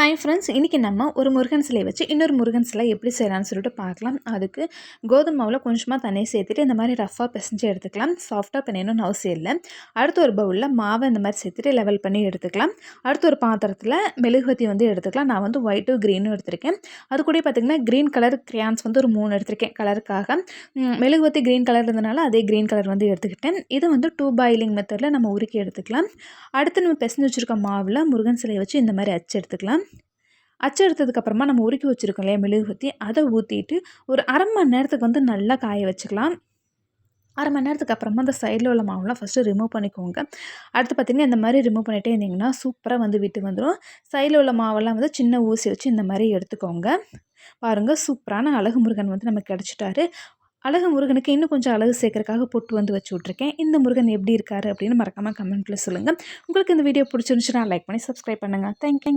Hi friends, இன்றைக்கி நம்ம ஒரு முருகன் சிலையை வச்சு இன்னொரு முருகன் சிலை எப்படி செய்யலாம்னு சொல்லிட்டு பார்க்கலாம். அதுக்கு கோதுமை மாவில் கொஞ்சமாக தண்ணி சேர்த்துட்டு இந்த மாதிரி ரஃபாக பிசைஞ்சு எடுத்துக்கலாம். சாஃப்டாக பிணையணும்னு அவசியம் இல்லை. அடுத்து ஒரு பவுலில் மாவை இந்த மாதிரி சேர்த்துட்டு லெவல் பண்ணி எடுத்துக்கலாம். அடுத்து ஒரு பாத்திரத்தில் மெழுகுவத்தி எடுத்துக்கலாம். நான் ஒயிட்டும் க்ரீனும் எடுத்திருக்கேன். அது கூட பார்த்திங்கன்னா க்ரீன் கலர் கிரையான்ஸ் ஒரு 3 எடுத்திருக்கேன் கலருக்காக. மெழுகுவத்தி க்ரீன் கலர் இருந்தனால அதே க்ரீன் கலர் எடுத்துக்கிட்டேன். இது 2 பாயிலிங் மெத்தடில் நம்ம உருக்கி எடுத்துக்கலாம். அடுத்து நம்ம பிசைஞ்சு வச்சுருக்க மாவில் முருகன் சிலையை வச்சு இந்த மாதிரி அச்சு எடுத்துக்கலாம். அச்சு எடுத்ததுக்கப்புறமா நம்ம உருக்கி வச்சுருக்கோம் இல்லையா மெழுகுவத்தி, அதை ஊற்றிட்டு ஒரு அரை மணி நேரத்துக்கு நல்லா காய வச்சுக்கலாம். அரை மணி நேரத்துக்கு அப்புறமா அந்த சைடில் உள்ள மாவுலாம் ஃபஸ்ட்டு ரிமூவ் பண்ணிக்கோங்க. அடுத்து பார்த்திங்கன்னா இந்த மாதிரி ரிமூவ் பண்ணிகிட்டே இருந்திங்கன்னா சூப்பராக விட்டு வந்துடும். சைடில் உள்ள மாவெல்லாம் சின்ன ஊசி வச்சு இந்த மாதிரி எடுத்துக்கோங்க. பாருங்கள், சூப்பரான அழகு முருகன் நமக்கு கிடச்சிட்டாரு. அழகு முருகனுக்கு இன்னும் கொஞ்சம் அழகு சேர்க்கறதுக்காக பொட்டு வச்சு விட்ருக்கேன். இந்த முருகன் எப்படி இருக்காரு அப்படின்னு மறக்காமல் கமெண்ட்டில் சொல்லுங்கள். உங்களுக்கு இந்த வீடியோ பிடிச்சிருந்துச்சுன்னா லைக் பண்ணி சப்ஸ்கிரைப் பண்ணுங்கள். தேங்க்யூ.